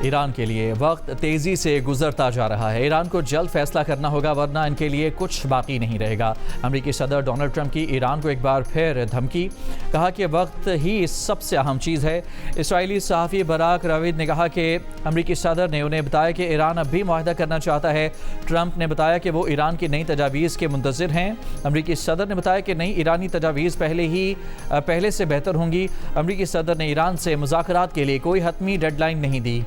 Iran के लिए वक्त तेज़ी से गुजरता जा रहा है। ईरान को जल्द फैसला करना होगा वरना इनके लिए कुछ बाकी नहीं रहेगा। अमेरिकी सदर डोनाल्ड ट्रंप की ईरान को एक बार फिर धमकी, कहा कि वक्त ही सबसे अहम चीज़ है। इसराइली सहाफ़ी बराक रवीद ने कहा कि अमेरिकी सदर ने उन्हें बताया कि ईरान अब भी मुआहदा करना चाहता है। ट्रंप ने बताया कि वो ईरान की नई तजावीज़ के मुंतज़िर हैं। अमेरिकी सदर ने बताया कि नई ईरानी तजावीज़ पहले से बेहतर होंगी। अमेरिकी सदर ने ईरान से मुज़ाकरात के लिए कोई हतमी डेडलाइन नहीं दी।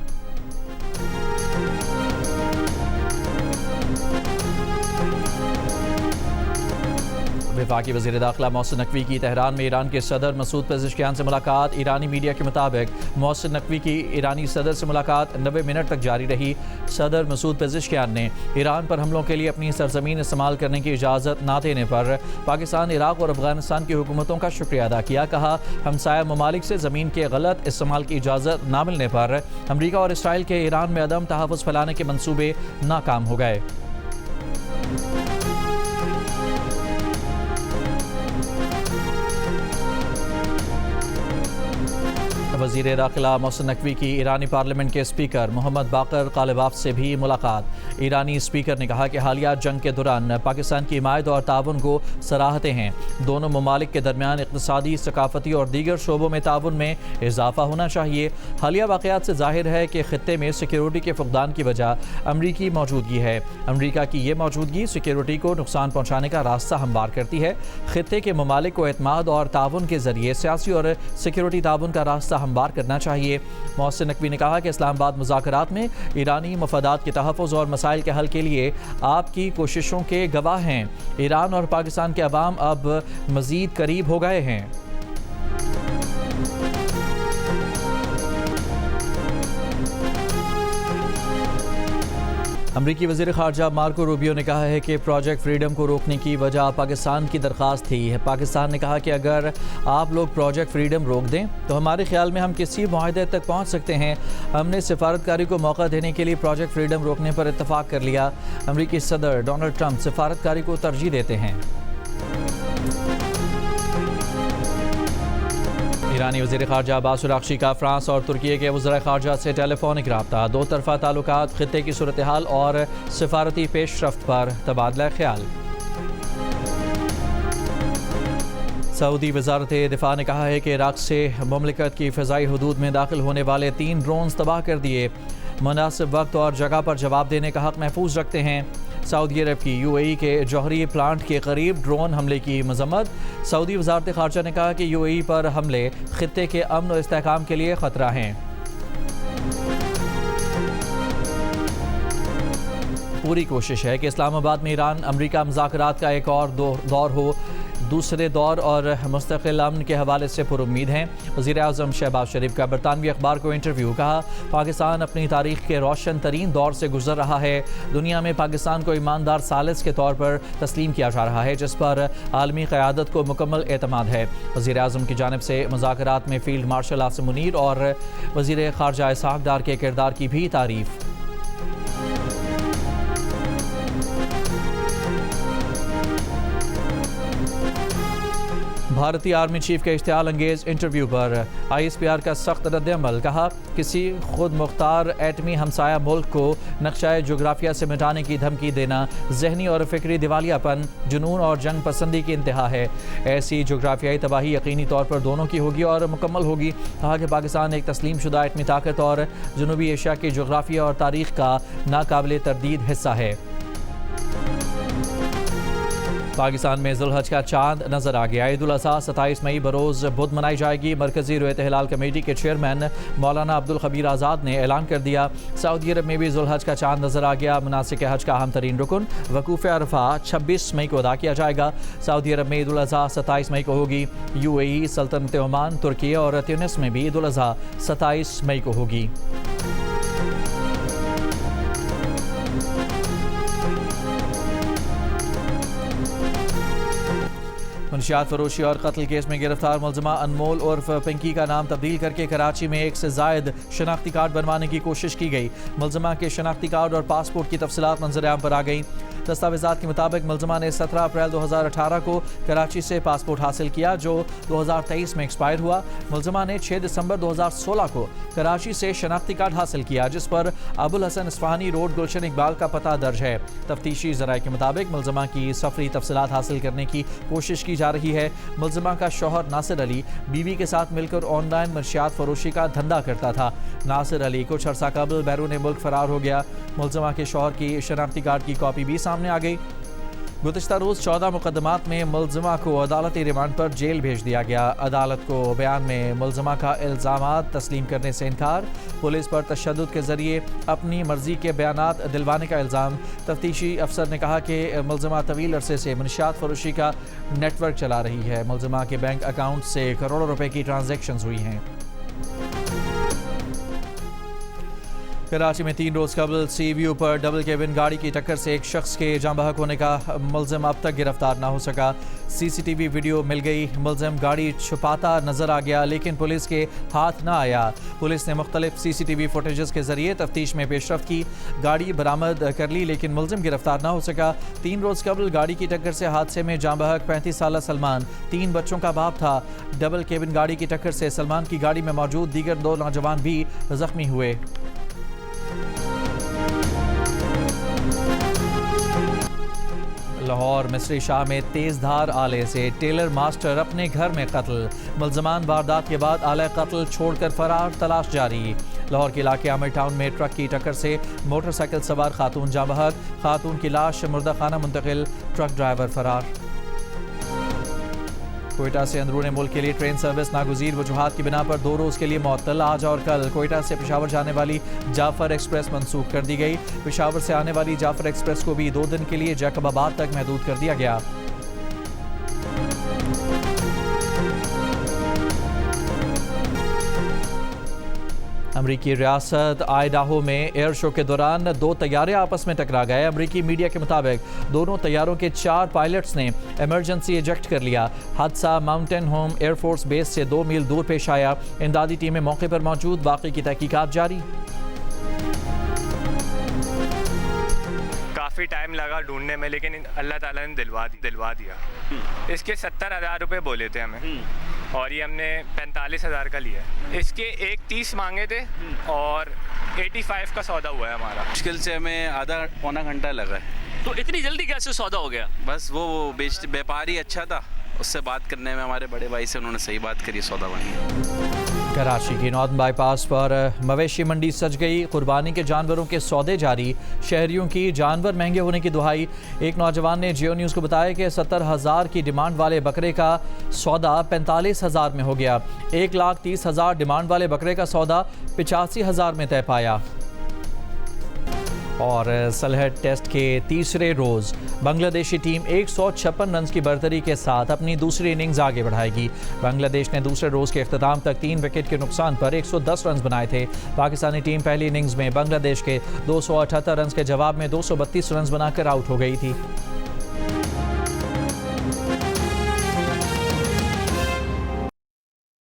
वफाकी वज़ीर दाखिला मोहसिन नकवी की तेहरान में ईरान के सदर मसूद पेज़ेश्कियान से मुलाकात। ईरानी मीडिया के मुताबिक मोहसिन नकवी की ईरानी सदर से मुलाकात 90 मिनट तक जारी रही। सदर मसूद पेज़ेश्कियान ने ईरान पर हमलों के लिए अपनी सरजमीन इस्तेमाल करने की इजाज़त ना देने पर पाकिस्तान, इराक़ और अफगानिस्तान की हुकूमतों का शुक्रिया अदा किया। कहा, हमसाया ममालिक से ज़मीन के गलत इस्तेमाल की इजाज़त ना मिलने पर अमरीका और इसराइल के ईरान में अदम तहफ़्फ़ुज़ फैलाने के मंसूबे नाकाम हो गए। वज़ीर दाखिला मोहसिन नकवी की ईरानी पार्लियामेंट के स्पीकर मोहम्मद बाकर कालिबाफ से भी मुलाकात। ईरानी स्पीकर ने कहा कि हालिया जंग के दौरान पाकिस्तान की हिमायत और ताउन को सराहते हैं। दोनों ममालिक के दरमियान इक़्तिसादी, सकाफ़ती और दीगर शोबों में ताउन में इजाफ़ा होना चाहिए। हालिया वाक़यात से ज़ाहिर है कि ख़ित्ते में सिक्योरिटी के फ़ुक़दान की वजह अमरीकी मौजूदगी है। अमरीका की ये मौजूदगी सिक्योरिटी को नुकसान पहुँचाने का रास्ता हमवार करती है। ख़ित्ते के ममालिक को एतमाद और ताउन के ज़रिए सियासी और सिक्योरिटी ताउन का रास्ता हमवार करना चाहिए। मोहसिन नकवी ने कहा कि इस्लामाबाद मुज़ाकरात में ईरानी मफादात के तहफ़्फ़ुज़ और मसाइल के हल के लिए आपकी कोशिशों के गवाह हैं। ईरान और पाकिस्तान के अवाम अब मज़ीद करीब हो गए हैं। अमरीकी वज़ीर ख़ारजा मार्को रूबियो ने कहा है कि प्रोजेक्ट फ्रीडम को रोकने की वजह पाकिस्तान की दरख्वास्त थी। पाकिस्तान ने कहा कि अगर आप लोग प्रोजेक्ट फ्रीडम रोक दें तो हमारे ख्याल में हम किसी मुआहदे तक पहुंच सकते हैं। हमने सिफारतकारी को मौका देने के लिए प्रोजेक्ट फ्रीडम रोकने पर इत्तफाक कर लिया। अमरीकी सदर डोनाल्ड ट्रंप सिफारतकारी को तरजीह देते हैं। ईरानी वज़ीर ख़ारजा अब्बास अराग़ची का फ्रांस और तुर्की के वज़राए ख़ारजा से टेलीफोनिक रब्ता। दो तरफ़ा ताल्लुकात, ख़ित्ते की सूरत हाल और सिफारती पेशरफ्त पर तबादला ख्याल। सऊदी वज़ारत दिफ़ा ने कहा है कि इराक़ से मुमलिकत की फ़िज़ाई हदूद में दाखिल होने वाले 3 ड्रोन्स तबाह कर दिए। मुनासिब वक्त और जगह पर जवाब देने का हक़ महफूज रखते हैं। सऊदी अरब की UAE के जौहरी प्लांट के करीब ड्रोन हमले की मज़म्मत। सऊदी वज़ारत ख़ारजा ने कहा कि UAE पर हमले ख़ित्ते के अमन और इस्तेहकाम के लिए ख़तरा हैं। पूरी कोशिश है कि इस्लामाबाद में ईरान अमरीका मुज़ाकरात का एक और दौर हो। दूसरे दौर और मुस्तक़िल अमन के हवाले से पुरुम्मीद हैं। वज़ीर-ए-आज़म शहबाज शरीफ का बरतानवी अखबार को इंटरव्यू। कहा, पाकिस्तान अपनी तारीख़ के रोशन तरीन दौर से गुजर रहा है। दुनिया में पाकिस्तान को ईमानदार सालिस के तौर पर तस्लीम किया जा रहा है, जिस पर आलमी क़यादत को मुकम्मल एतमाद है। वज़ीर-ए-आज़म की जानिब से मुज़ाकरात में फ़ील्ड मार्शल आसिम मुनीर और वज़ीर ख़ारजा इसहाक़ डार के किरदार की भी तारीफ़। भारतीय आर्मी चीफ के इश्तियाल अंगेज इंटरव्यू पर ISPR का सख्त रद्द-ए-अमल। कहा, किसी खुद मुख्तार एटमी हमसाया मुल्क को नक्शाए जोग्राफिया से मिटाने की धमकी देना जहनी और फ़िक्री दिवालियापन, जुनून और जंग पसंदी की इंतहा है। ऐसी जोग्राफियाई तबाही यकीनी तौर पर दोनों की होगी और मुकम्मल होगी। कहा कि पाकिस्तान एक तस्लीम शुदा एटमी ताकत और जनूबी एशिया की जोग्राफिया और तारीख़ का नाकाबिले तरदीद हिस्सा है। पाकिस्तान में ज़ुल्हज का चांद नजर आ गया। ईद उल अज़हा 27 मई बरोज़ बुध मनाई जाएगी। मरकज़ी रुयत हिलाल कमेटी के चेयरमैन मौलाना अब्दुल खबीर आज़ाद ने ऐलान कर दिया। सऊदी अरब में भी ज़ुल्हज का चांद नजर आ गया। मुनासिक हज का अहम तरीन रुकन वकूफ़ अरफा 26 मई को अदा किया जाएगा। सऊदी अरब में ईद उल अज़हा 27 मई को होगी। UAE, सल्तनत ओमान, तुर्की और ट्यूनिस में भी ईद उल अज़हा 27 मई को होगी। मुंशियात फरोशी और कत्ल केस में गिरफ्तार मुलजमा अनमोल उर्फ पिंकी का नाम तब्दील करके कराची में एक से जायद शनाख्ती कार्ड बनवाने की कोशिश की गई। मुलजमा के शनाख्ती कार्ड और पासपोर्ट की तफसीलात मंजर-ए-आम पर आ गई। दस्तावेजात के मुताबिक मुलजमा ने 17 अप्रैल 2018 को कराची से पासपोर्ट हासिल किया जो 2023 में एक्सपायर हुआ। मुलजमा ने 6 दिसंबर 2016 को कराची से शनाख्ती कार्ड हासिल किया जिस पर अबुल हसन इस्फहानी रोड गुलशन इकबाल का पता दर्ज है। तफ्तीशी ज़राए के मुताबिक मुलजमा की सफरी तफसीलात हासिल करने की कोशिश की जा रही है। मुलजमा का शौहर नासिर अली बीवी के साथ मिलकर ऑनलाइन मंशियात फरोशी का धंधा करता था। नासिर अली कुछ अर्सा कबल बैरून मुल्क फरार हो गया। मुलजमा के शौहर की शनाख्ती कार्ड की कॉपी भी सामने आ गई। गुज़िश्ता रोज़ 14 मुकदमात में मुलजमा को अदालती रिमांड पर जेल भेज दिया गया। अदालत को बयान में मुलजमा का इल्ज़ामात तस्लीम करने से इनकार, पुलिस पर तशद्दुद के जरिए अपनी मर्जी के बयानात दिलवाने का इल्ज़ाम। तफ्तीशी अफसर ने कहा कि मुलजमा तवील अरसे से मुंशियात फरोशी का नेटवर्क चला रही है। मुलजमा के बैंक अकाउंट से करोड़ों रुपए की ट्रांजैक्शंस हुई हैं। कराची में 3 रोज़ कबल सी व्यू पर डबल केबिन गाड़ी की टक्कर से एक शख्स के जाँ बहक होने का मुलजिम अब तक गिरफ्तार ना हो सका। CCTV वीडियो मिल गई। मुलजिम गाड़ी छुपाता नजर आ गया लेकिन पुलिस के हाथ ना आया। पुलिस ने मुख्तलिफ CCTV फुटेजेस के जरिए तफ्तीश में पेशरफ्त की, गाड़ी बरामद कर ली लेकिन मुलजिम गिरफ्तार ना हो सका। 3 रोज़ कबल गाड़ी की टक्कर से हादसे में जाँ बहक 35 साला सलमान 3 बच्चों का बाप था। डबल केबिन गाड़ी की टक्कर से सलमान की गाड़ी में मौजूद दीगर 2 नौजवान भी जख्मी हुए। लाहौर मिस्री शाह में तेज़धार आले से टेलर मास्टर अपने घर में कत्ल। मुलजमान वारदात के बाद आले कत्ल छोड़कर फरार, तलाश जारी। लाहौर के इलाके आमिर टाउन में ट्रक की टक्कर से मोटरसाइकिल सवार खातून जाँ बहक, खातून की लाश मुर्दा खाना मुंतकिल, ट्रक ड्राइवर फरार। कोयटा से अंदरूनी मुल्क के लिए ट्रेन सर्विस नागुज़ीर वजूहात की बिना पर 2 रोज़ के लिए मुअत्तल। आज और कल कोयटा से पेशावर जाने वाली जाफर एक्सप्रेस मनसूख कर दी गई। पेशावर से आने वाली जाफर एक्सप्रेस को भी 2 दिन के लिए जैकबाबाद तक महदूद कर दिया गया। अमरीकी रियासत आइडाहो में एयर शो के दौरान 2 तैयारे आपस में टकरा गए। अमरीकी मीडिया के मुताबिक दोनों तैयारों के 4 पायलट्स ने इमरजेंसी इजेक्ट कर लिया। हादसा माउंटेन होम एयरफोर्स बेस से 2 मील दूर पेश आया। इमदादी टीमें मौके पर मौजूद, बाकी की तहकीकात जारी। काफ़ी टाइम लगा ढूंढने में लेकिन अल्लाह ताला ने दिलवा दिया। इसके 70,000 रुपये बोले थे हमें और ये हमने 45,000 का लिया। इसके 30 मांगे थे और 85 का सौदा हुआ है हमारा। मुश्किल से हमें आधा पौना घंटा लगा है। तो इतनी जल्दी कैसे सौदा हो गया? बस वो व्यापारी अच्छा था, उससे बात करने में हमारे बड़े भाई से उन्होंने सही बात करी, सौदा बन गया। कराची की नॉर्दर्न बाईपास पर मवेशी मंडी सज गई। कुर्बानी के जानवरों के सौदे जारी, शहरियों की जानवर महंगे होने की दुहाई। एक नौजवान ने जियो न्यूज़ को बताया कि 70,000 की डिमांड वाले बकरे का सौदा 45,000 में हो गया। 1,30,000 डिमांड वाले बकरे का सौदा 85,000 में तय पाया। और सलहट टेस्ट के तीसरे रोज़ बांग्लादेशी टीम 156 रन की बरतरी के साथ अपनी दूसरी इनिंग्स आगे बढ़ाएगी। बांग्लादेश ने दूसरे रोज़ के अख्ताम तक 3 विकेट के नुकसान पर 110 रन बनाए थे। पाकिस्तानी टीम पहली इनिंग्स में बांग्लादेश के 278 रन के जवाब में 232 रन बनाकर आउट हो गई थी।